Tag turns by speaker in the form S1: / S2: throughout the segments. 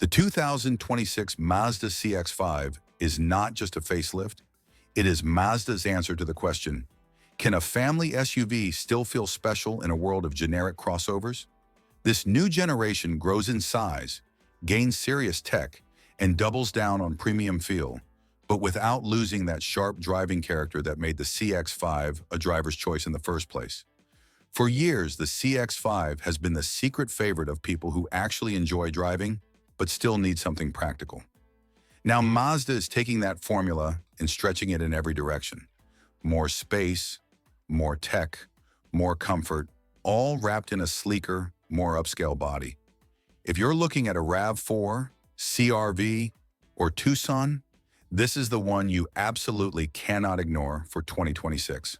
S1: The 2026 Mazda CX-5 is not just a facelift, it is Mazda's answer to the question, can a family SUV still feel special in a world of generic crossovers? This new generation grows in size, gains serious tech, and doubles down on premium feel, but without losing that sharp driving character that made the CX-5 a driver's choice in the first place. For years, the CX-5 has been the secret favorite of people who actually enjoy driving, but still need something practical. Now Mazda is taking that formula and stretching it in every direction. More space, more tech, more comfort, all wrapped in a sleeker, more upscale body. If you're looking at a RAV4, CR-V, or Tucson, this is the one you absolutely cannot ignore for 2026.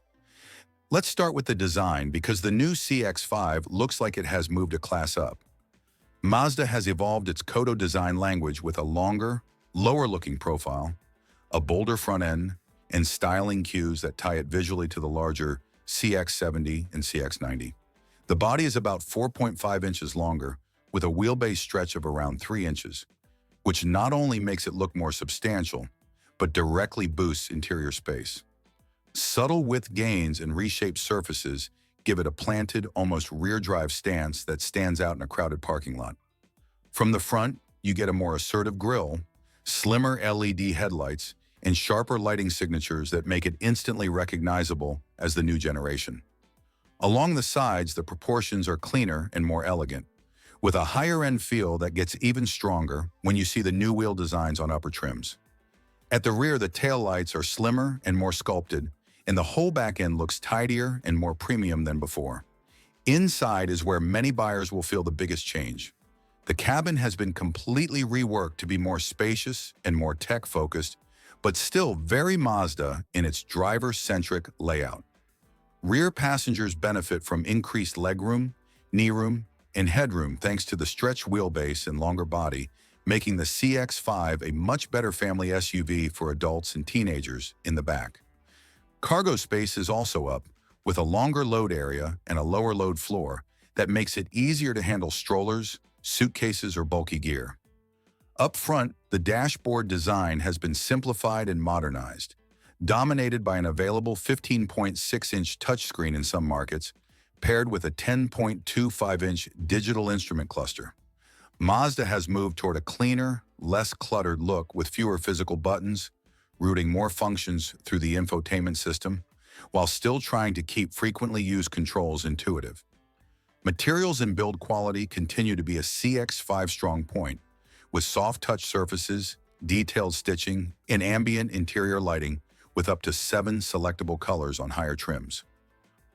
S1: Let's start with the design because the new CX-5 looks like it has moved a class up. Mazda has evolved its Kodo design language with a longer, lower-looking profile, a bolder front end, and styling cues that tie it visually to the larger CX-70 and CX-90. The body is about 4.5 inches longer, with a wheelbase stretch of around 3 inches, which not only makes it look more substantial, but directly boosts interior space. Subtle width gains and reshaped surfaces give it a planted, almost rear-drive stance that stands out in a crowded parking lot. From the front, you get a more assertive grille, slimmer LED headlights, and sharper lighting signatures that make it instantly recognizable as the new generation. Along the sides, the proportions are cleaner and more elegant, with a higher-end feel that gets even stronger when you see the new wheel designs on upper trims. At the rear, the taillights are slimmer and more sculpted, and the whole back end looks tidier and more premium than before. Inside is where many buyers will feel the biggest change. The cabin has been completely reworked to be more spacious and more tech-focused, but still very Mazda in its driver-centric layout. Rear passengers benefit from increased legroom, knee room, and headroom thanks to the stretched wheelbase and longer body, making the CX-5 a much better family SUV for adults and teenagers in the back. Cargo space is also up, with a longer load area and a lower load floor that makes it easier to handle strollers, suitcases, or bulky gear. Up front, the dashboard design has been simplified and modernized, dominated by an available 15.6-inch touchscreen in some markets, paired with a 10.25-inch digital instrument cluster. Mazda has moved toward a cleaner, less cluttered look with fewer physical buttons, routing more functions through the infotainment system, while still trying to keep frequently used controls intuitive. Materials and build quality continue to be a CX-5 strong point, with soft touch surfaces, detailed stitching, and ambient interior lighting with up to 7 selectable colors on higher trims.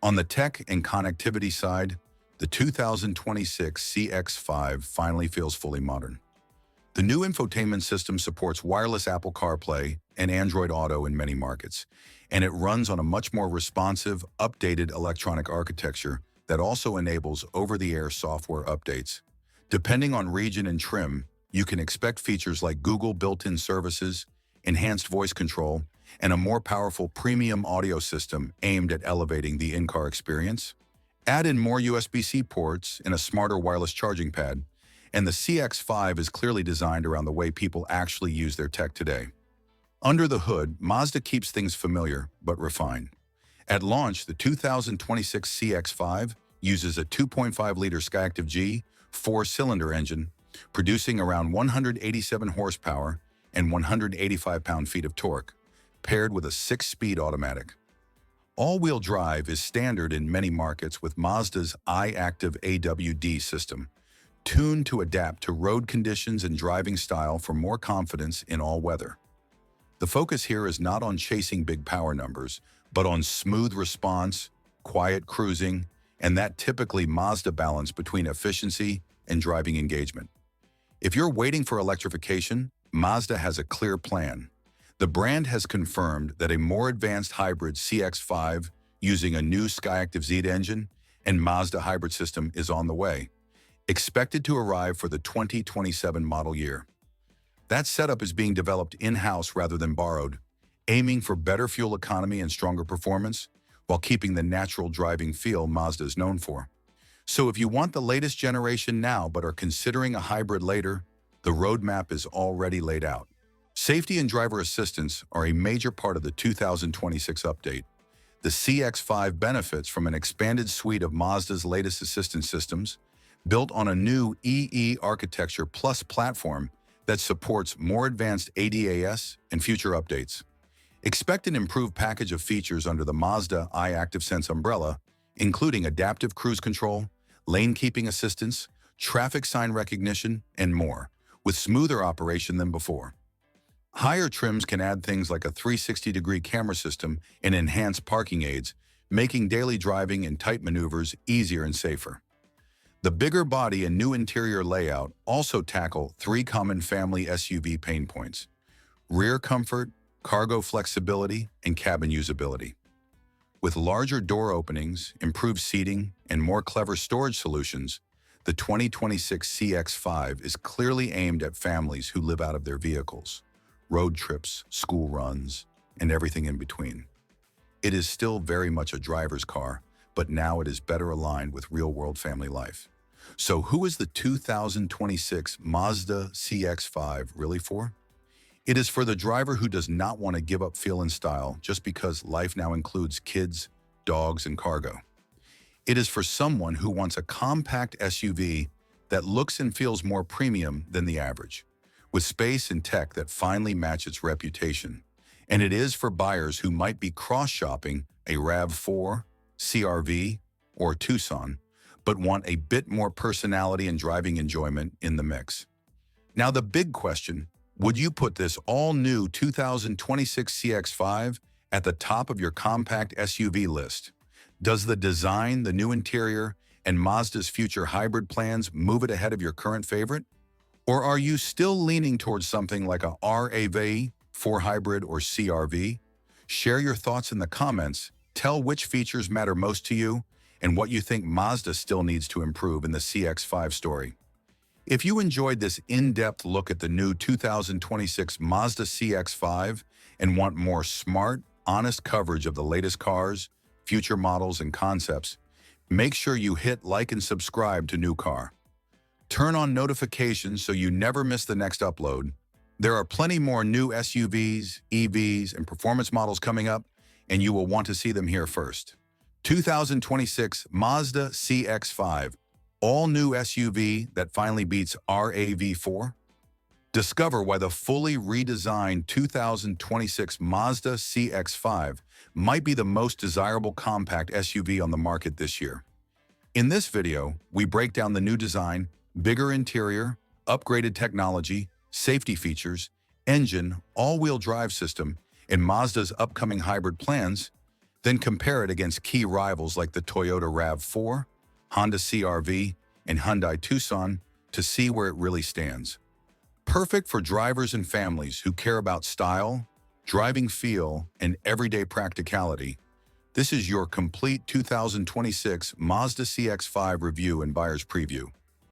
S1: On the tech and connectivity side, the 2026 CX-5 finally feels fully modern. The new infotainment system supports wireless Apple CarPlay and Android Auto in many markets, and it runs on a much more responsive, updated electronic architecture that also enables over-the-air software updates. Depending on region and trim, you can expect features like Google built-in services, enhanced voice control, and a more powerful premium audio system aimed at elevating the in-car experience. Add in more USB-C ports and a smarter wireless charging pad, and the CX-5 is clearly designed around the way people actually use their tech today. Under the hood, Mazda keeps things familiar but refined. At launch, the 2026 CX-5 uses a 2.5-liter Skyactiv G 4-cylinder engine, producing around 187 horsepower and 185 pound-feet of torque, paired with a 6-speed automatic. All-wheel drive is standard in many markets with Mazda's Activ AWD system, tuned to adapt to road conditions and driving style for more confidence in all weather. The focus here is not on chasing big power numbers, but on smooth response, quiet cruising, and that typically Mazda balance between efficiency and driving engagement. If you're waiting for electrification, Mazda has a clear plan. The brand has confirmed that a more advanced hybrid CX-5 using a new Skyactiv Z engine and Mazda hybrid system is on the way, expected to arrive for the 2027 model year. That setup is being developed in-house rather than borrowed, aiming for better fuel economy and stronger performance, while keeping the natural driving feel Mazda is known for. So if you want the latest generation now but are considering a hybrid later, The roadmap is already laid out. Safety and driver assistance are a major part of the 2026 update. The CX-5 benefits from an expanded suite of Mazda's latest assistance systems, built on a new EE Architecture Plus platform that supports more advanced ADAS and future updates. Expect an improved package of features under the Mazda iActive umbrella, including adaptive cruise control, lane keeping assistance, traffic sign recognition, and more, with smoother operation than before. Higher trims can add things like a 360-degree camera system and enhanced parking aids, making daily driving and tight maneuvers easier and safer. The bigger body and new interior layout also tackle three common family SUV pain points: rear comfort, cargo flexibility, and cabin usability. With larger door openings, improved seating, and more clever storage solutions, the 2026 CX-5 is clearly aimed at families who live out of their vehicles, road trips, school runs, and everything in between. It is still very much a driver's car, but now it is better aligned with real-world family life. So who is the 2026 Mazda CX-5 really for? It is for the driver who does not want to give up feel and style just because life now includes kids, dogs, and cargo. It is for someone who wants a compact SUV that looks and feels more premium than the average, with space and tech that finally match its reputation. And it is for buyers who might be cross-shopping a RAV4, CR-V, or Tucson, but want a bit more personality and driving enjoyment in the mix. Now the big question: would you put this all-new 2026 CX-5 at the top of your compact SUV list? Does the design, the new interior, and Mazda's future hybrid plans move it ahead of your current favorite? Or are you still leaning towards something like a RAV4 hybrid or CR-V? Share your thoughts in the comments, tell which features matter most to you, and what you think Mazda still needs to improve in the CX-5 story. If you enjoyed this in-depth look at the new 2026 Mazda CX-5 and want more smart, honest coverage of the latest cars, future models, and concepts, make sure you hit like and subscribe to New Car. Turn on notifications so you never miss the next upload. There are plenty more new SUVs, EVs, and performance models coming up, and you will want to see them here first. 2026 Mazda CX-5, all-new SUV that finally beats RAV4? Discover why the fully redesigned 2026 Mazda CX-5 might be the most desirable compact SUV on the market this year. In this video, we break down the new design, bigger interior, upgraded technology, safety features, engine, all-wheel drive system, and Mazda's upcoming hybrid plans, then compare it against key rivals like the Toyota RAV4, Honda CR-V, and Hyundai Tucson to see where it really stands. Perfect for drivers and families who care about style, driving feel, and everyday practicality. This is your complete 2026 Mazda CX-5 review and buyer's preview.